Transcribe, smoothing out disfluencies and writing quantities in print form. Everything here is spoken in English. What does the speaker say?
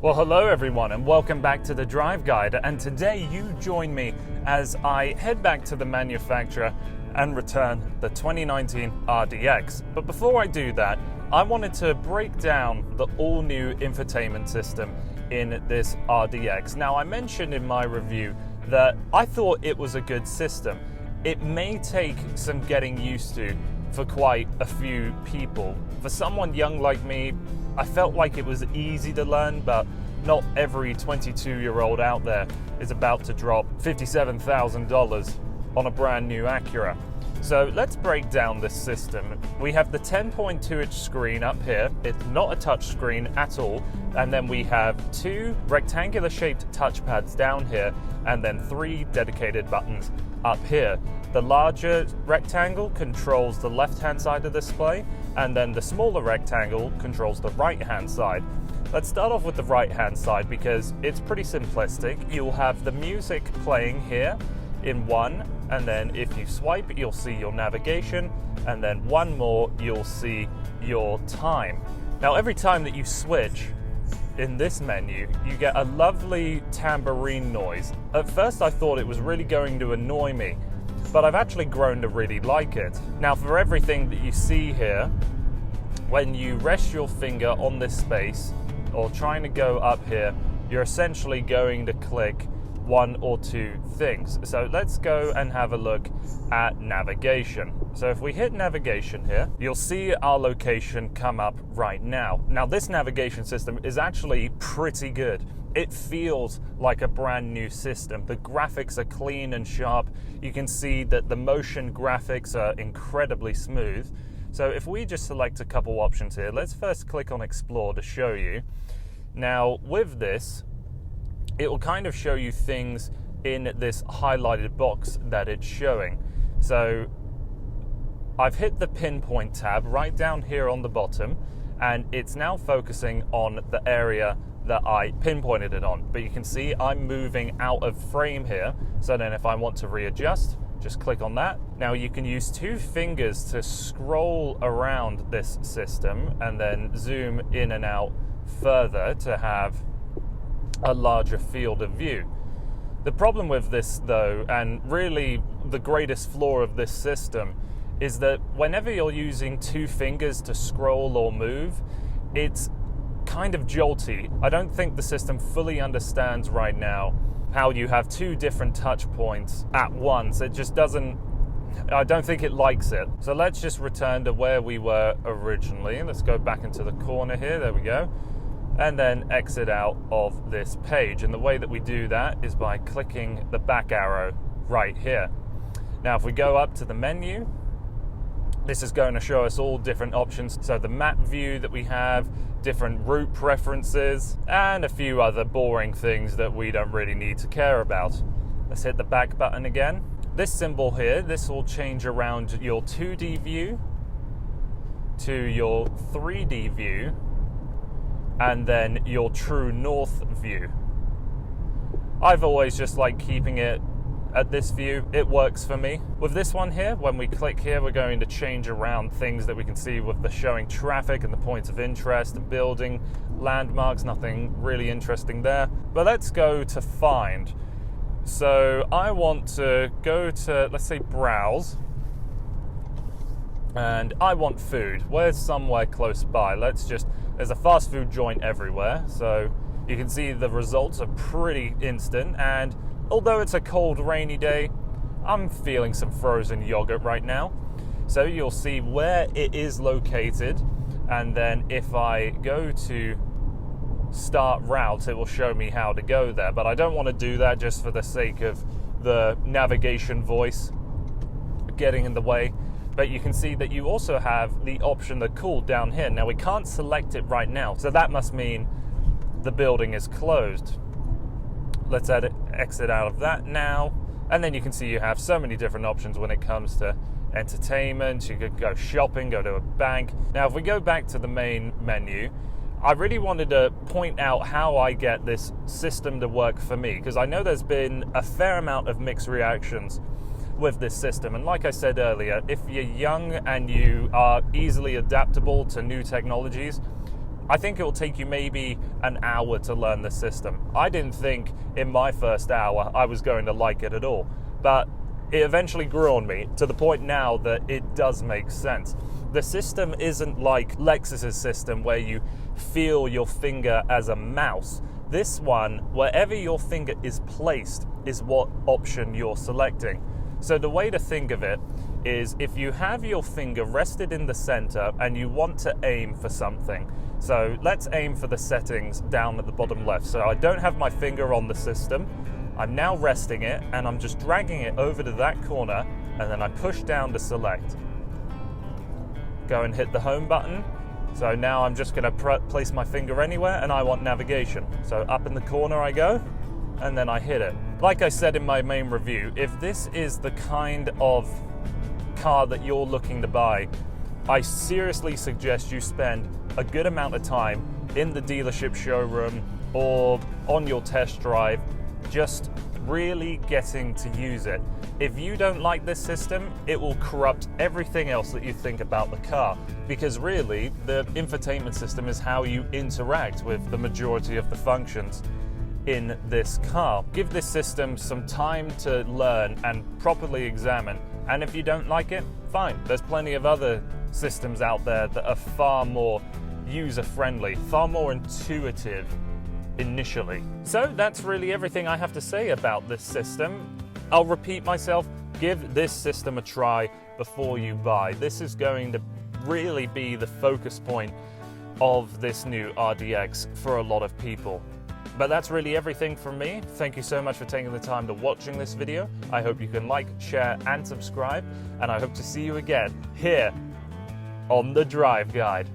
Well, hello everyone and welcome back to the Drive Guide, and today you join me as I head back to the manufacturer and return the 2019 RDX. But before I do that, I wanted to break down the all-new infotainment system in this RDX. Now, I mentioned in my review that I thought it was a good system. It may take some getting used to for quite a few people. For someone young like me, I felt like it was easy to learn, but not every 22-year-old out there is about to drop $57,000 on a brand new Acura. So let's break down this system. We have the 10.2-inch screen up here. It's not a touch screen at all. And then we have two rectangular shaped touchpads down here, and then three dedicated buttons up here. The larger rectangle controls the left-hand side of the display, and then the smaller rectangle controls the right-hand side. Let's start off with the right-hand side because it's pretty simplistic. You'll have the music playing here in one, and then if you swipe, you'll see your navigation, and then one more, you'll see your time. Now, every time that you switch in this menu, you get a lovely tambourine noise. At first, I thought it was really going to annoy me, but I've actually grown to really like it. Now, for everything that you see here, when you rest your finger on this space or trying to go up here, you're essentially going to click one or two things. So let's go and have a look at navigation. So if we hit navigation here, you'll see our location come up right now. Now, this navigation system is actually pretty good. It feels like a brand new system. The graphics are clean and sharp. You can see that the motion graphics are incredibly smooth. So if we just select a couple options here, let's first click on Explore to show you. Now, with this, it will kind of show you things in this highlighted box that it's showing. So I've hit the pinpoint tab right down here on the bottom, and it's now focusing on the area that I pinpointed it on. But you can see I'm moving out of frame here. So then if I want to readjust, just click on that. Now you can use two fingers to scroll around this system and then zoom in and out further to have a larger field of view. The problem with this though, and really the greatest flaw of this system, is that whenever you're using two fingers to scroll or move, it's kind of jolty. I don't think the system fully understands right now how you have two different touch points at once. It just doesn't, I don't think it likes it. So let's just return to where we were originally. Let's go back into the corner here, there we go. And then exit out of this page. And the way that we do that is by clicking the back arrow right here. Now, if we go up to the menu, this is going to show us all different options. So the map view that we have, different route preferences, and a few other boring things that we don't really need to care about. Let's hit the back button again. This symbol here, this will change around your 2D view to your 3D view, and then your true north view. I've always just liked keeping it at this view. It works for me. With this one here, when we click here, we're going to change around things that we can see with the showing traffic and the points of interest and building landmarks. Nothing really interesting there. But let's go to find. So I want to go to, let's say, browse, and I want food. Where's somewhere close by? There's a fast food joint everywhere, so you can see the results are pretty instant. And although it's a cold, rainy day, I'm feeling some frozen yogurt right now. So you'll see where it is located, and then if I go to start route, it will show me how to go there. But I don't want to do that just for the sake of the navigation voice getting in the way. But you can see that you also have the option, the call, down here. Now we can't select it right now, so that must mean the building is closed. Let's exit out of that now. And then you can see you have so many different options when it comes to entertainment. You could go shopping, go to a bank. Now, if we go back to the main menu, I really wanted to point out how I get this system to work for me, because I know there's been a fair amount of mixed reactions with this system. And like I said earlier, if you're young and you are easily adaptable to new technologies, I think it will take you maybe an hour to learn the system. I didn't think in my first hour I was going to like it at all, but it eventually grew on me to the point now that it does make sense. The system isn't like Lexus's system where you feel your finger as a mouse. This one, wherever your finger is placed, is what option you're selecting. So the way to think of it is if you have your finger rested in the center and you want to aim for something. So let's aim for the settings down at the bottom left. So I don't have my finger on the system. I'm now resting it and I'm just dragging it over to that corner, and then I push down to select. Go and hit the home button. So now I'm just going to place my finger anywhere and I want navigation. So up in the corner I go and then I hit it. Like I said in my main review, if this is the kind of car that you're looking to buy, I seriously suggest you spend a good amount of time in the dealership showroom or on your test drive, just really getting to use it. If you don't like this system, it will corrupt everything else that you think about the car, because really the infotainment system is how you interact with the majority of the functions in this car. Give this system some time to learn and properly examine, and if you don't like it, fine. There's plenty of other systems out there that are far more user-friendly, far more intuitive initially. So that's really everything I have to say about this system. I'll repeat myself, give this system a try before you buy. This is going to really be the focus point of this new RDX for a lot of people. But that's really everything from me. Thank you so much for taking the time to watching this video. I hope you can like, share, and subscribe, and I hope to see you again here on the Drive Guide.